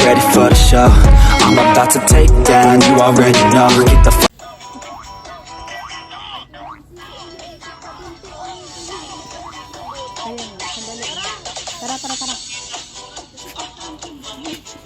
ready for the show. I'm about to take down, you already know. Get the Ayun, sandali. Tara, tara, tara.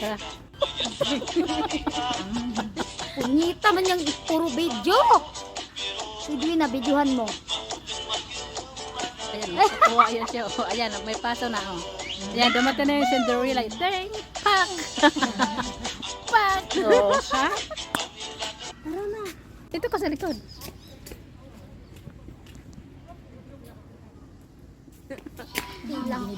Tara. Punyita man yung puro video. Sige na, videohan mo. Ayan, natuwa yan siya. Oh, ayan, may paso na. Oh. Ayan, dumating na yung Cinderella. Ding! Pak! Pak! Oh, ha? Tara na. Dito ka sa likod.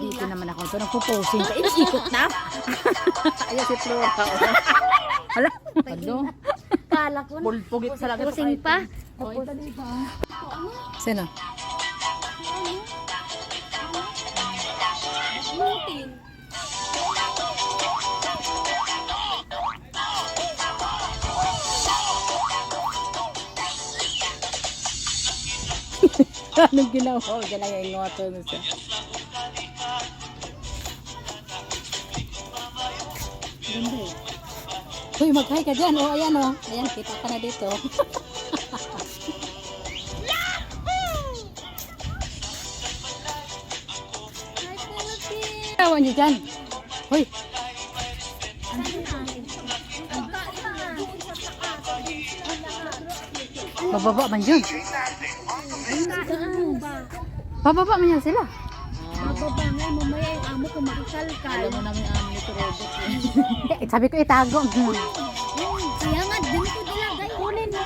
Dito naman ako. Ito nagpo-posing ka. Ikot na. Ayan si Flora. Oh. Hala. Ano? Kala ko na. Pugit sa langit. Pusing pa. Sino? Anong ginawa? Oh, dyan lang yung ngoto na siya. Ganda eh. Uy, mag-hi ka dyan. Oh, ayan oh. Ayan, kita ka na dito. Tawan nyo dyan. Uy. Bababa man yun. Bababa man yan sila. Bababa nga, mamaya yung amo ko makikalkal. Alam mo namin ang nito robot. Sabi ko itago. Kaya nga, din ko dilagay. Kunin mo.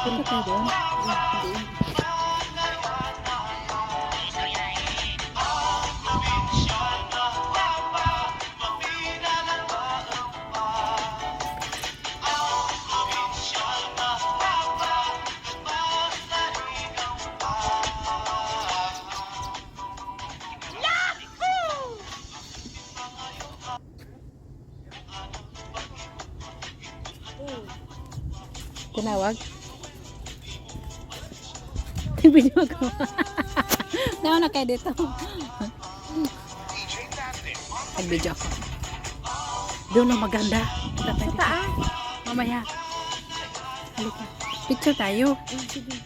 Punta tayo doon. Hindi. Tinawag? Video ko. Nawa na kayo dito. Nag-video ako. Doon lang maganda. Sa taas. Mamaya. Halika. Picture tayo. Sige.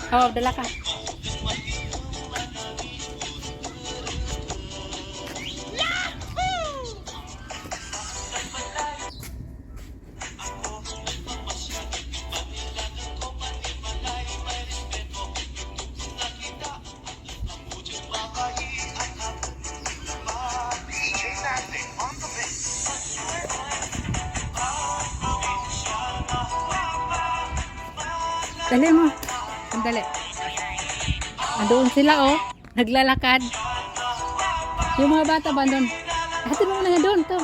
Oo, dala ka. Dali mo. Sandali. Andoon sila oh. Naglalakad. Yung mga bata ba doon? Hatin mo na nga doon to.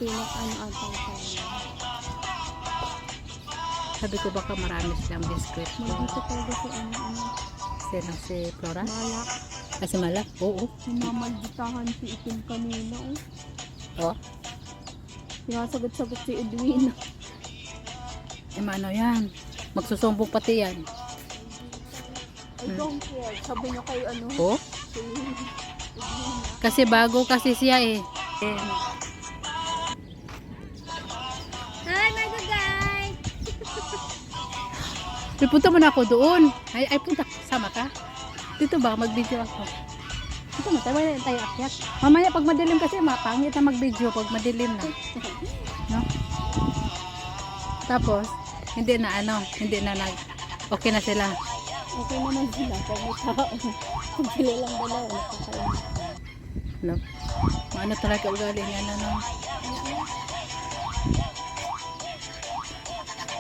Pinak ano ang tangkay. Sabi ko baka marami silang biskuit. Magdito talaga si ano. Si Flora? Malak. Kasi malak? Oo. Namamalditahan si Itim kanina oh. Oh. Sinasagot-sagot si Edwina. Ano yan? Magsusumbong pati yan. I don't care. Sabi niya kay ano. Oh? Si Edwina. Kasi bago kasi siya eh. Hi mga guys! Punta mo na ako doon. Ay punta. Sama ka? Dito ba? Mag-video ako. Dito mo. Tayo na tayo akyat. Mamaya pag madilim kasi mapangit na mag-video pag madilim na. No? Tapos, hindi na okay na sila. Okay naman sila. Pag may tao. Pag sila lang dalawa. Nakakalang. No? Ano talaga ugali niya no?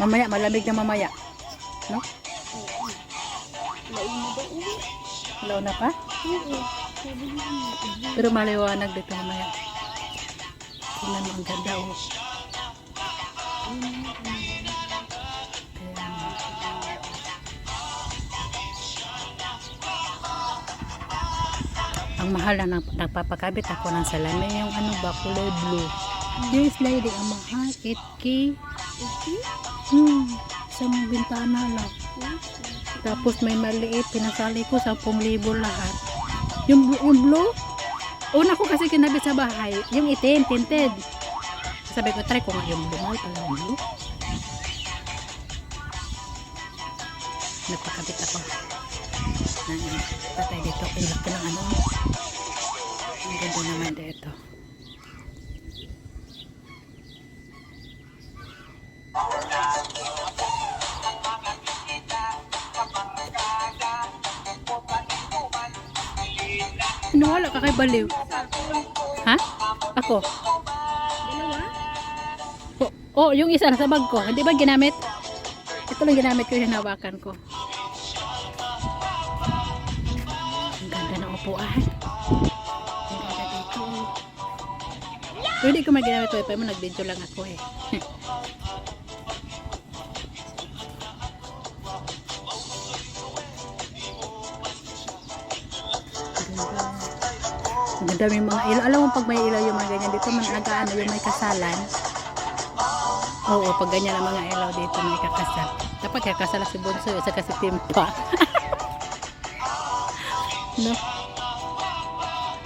Mamaya, malamig na mamaya. No? Lain na ba uwi? Ilaw na pa? Oo. Sabi niya. Pero maliwanag dito mamaya. Tingnan mo ang ganda oh. Ang mahal na nagpapakabit ako ng salamin yung ano ba, kulay blue. Yung sliding ang mahal, 8K. Sa mga bintana lang. Tapos may maliit, pinasali ko 10,000 lahat. Yung blue, una ko kasi kinabit sa bahay, yung itim, tinted. Sabi ko, try ko nga yung blue, mahal pala yung blue. Nagpakabit ako. Tatay dito, ilak ko ng ano. Ang ganda naman dito. Ano wala ka kay baliw? Ha? Ako? Oh, yung isa nasa bag ko. Hindi ba ginamit? Ito lang ginamit ko, yung hinawakan ko. Ang ganda ng upuan. Ang ganda dito. Pwede ko mag-ginamit wifi mo, nag-video lang ako eh. Ang ganda may mga ilaw. Alam mo pag may ilaw yung mga ganyan dito, nag-ano yung may kasalan. Oo, pag ganyan ang mga ilaw dito may kakasal. Dapat kakasal si Bunso, isa kasi Timpa. No?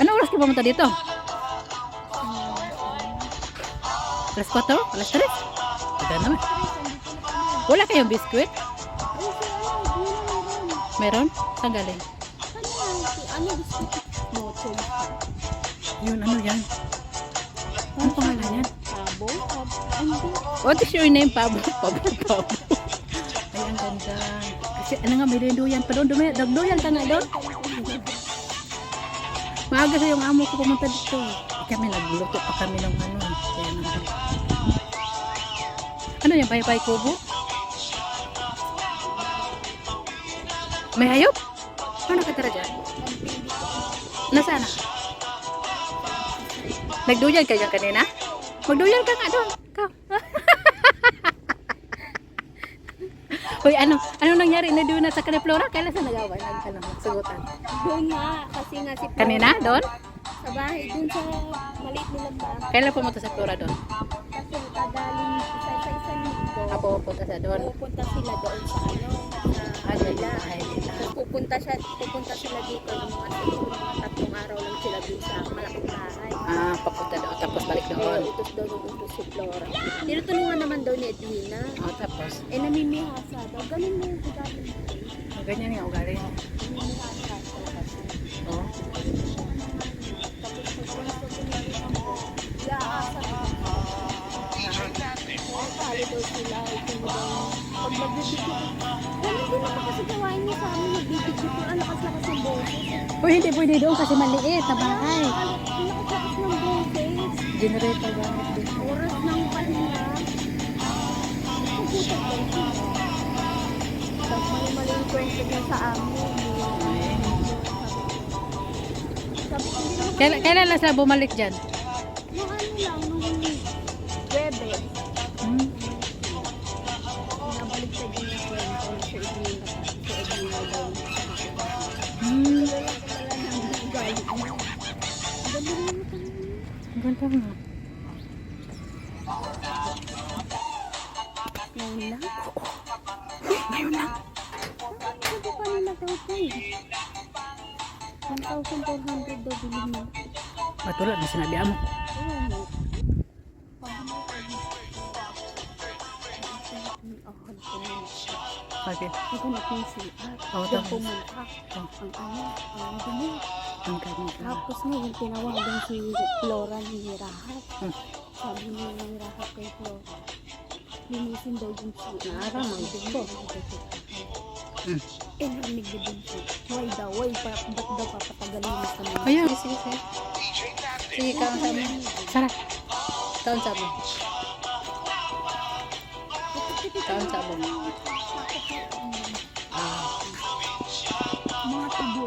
Ano oras ka pumunta dito? Alas 4? Alas 3? Ito naman. Wala kayong biskuit? Meron? Saan galing? Ano biskuit? Mocho. Yun, ano yan? Ano pangalan yan? Pabo? What is your name? Pablo. Ay, ang ganda. Kasi ano nga, may duyan pa doon. Dagduyan ka nga doon. Maaga sa yung amo ko pumunta dito. Kami nagluto pa kami ng ano. Kaya naman. Ano yung bay-bay kubo? May hayop? Ano nakatara dyan? Nasaan na? Nagduyan ka dyan kanina? Magduyan ka nga doon. Ikaw. Hoy, ano nangyari na doon sa Kaniflora? Kailan sa nagawa? Nagsugutan. Doon nga, kasi nga si Flora. Kanina? Doon? Sa bahay, doon sa maliit nilang bahay. Kailan pumunta sa Flora doon? Kasi kagaling isa-isa linggo. Pupunta sa doon. Pupunta sila doon sa ano, sa Doon kanila. sa bahay nila. Tapos pupunta sila dito ng mga siguro mga 3 araw lang sila dito sa malaking bahay. Papunta doon. Tapos balik doon. Utos daw ng utos si Flora. Tinutulungan naman daw ni Edwina. Tapos. Namimihasa daw. Ganun mo yung ugali mo. Ganyan nga ugali. Namimihasa talaga siya. Oh. Tapos pagpunta ko niya ako, iaasa ko. Kali daw sila. Pag nagbibigyo, ganun din naman kasi gawain niya sa amin. Nagbibigyo ko, ang lakas-lakas ng boses. Uy, hindi pwede doon kasi maliit na bahay. Ang lakas-lakas ng boses. Generator gamit din. Oras ng pahinga. Puputok daw siya. Tapos mali-mali yung kwento niya sa amin. Sabi ko, hindi naman Kailan lang sila bumalik dyan? nung ano lang, nung Webes. Nabalik sa din yung kwento sa Edwina. Sa Edwina daw. Wala nang galit niya. Ganda naman ito. Ang ganda nga. Ngayon lang. Ngayon lang. Sabi pa nila daw ito eh. 1,400 daw bilhin mo. Matulad na sinabi mo. Oo. Bakit? Naganap yung CR. Oo, Doon tapos? pumunta. Ang dumi. Ang ganun ka. Tapos ngayon tinawagan si Flora ni Rahat. Hmm. Sabi niya ni Rahat kay Flora. Linisin daw yung CR. Naramang gusto. Narinig na din siya. Why daw? Ba't daw papatagalin mo sa mga? Ayun, sige, sige. Sige, kaon sa mo. Sarap. Kaon sa mo. Kaon sa mo. Mga tubo.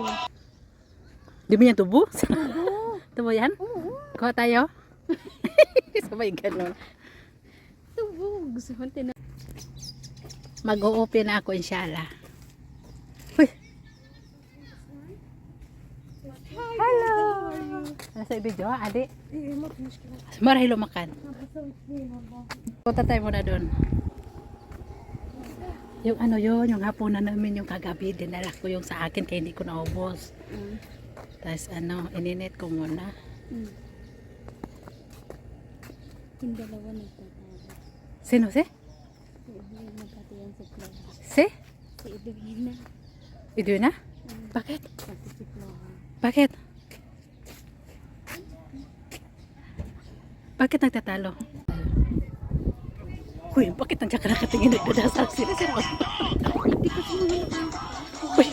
Di mo yan tubo? Tubo. Tubo yan? Oo. Kuha tayo? Sabay ganun. Tubo. Gusto mo Mag-o-open na ako, inshallah. Uy! Hello! Nasa video, adi? Marahil lumakan. Punta tayo muna doon. Yung ano yun, yung hapunan namin yung kagabi, dinala ko yung sa akin kaya hindi ko naubos. Tapos ano, ininit ko muna. Yung dalawa nagtatawa. Sino si? Si Edwina nagkatiyan si Flora. Si? Si Edwina. Iduna? Bakit? Pati si Flora. Bakit? Bakit nagtatalo? Uy, bakit nandiyan ka nakatingin nagdadasal sila? Hindi kasi naman Uy,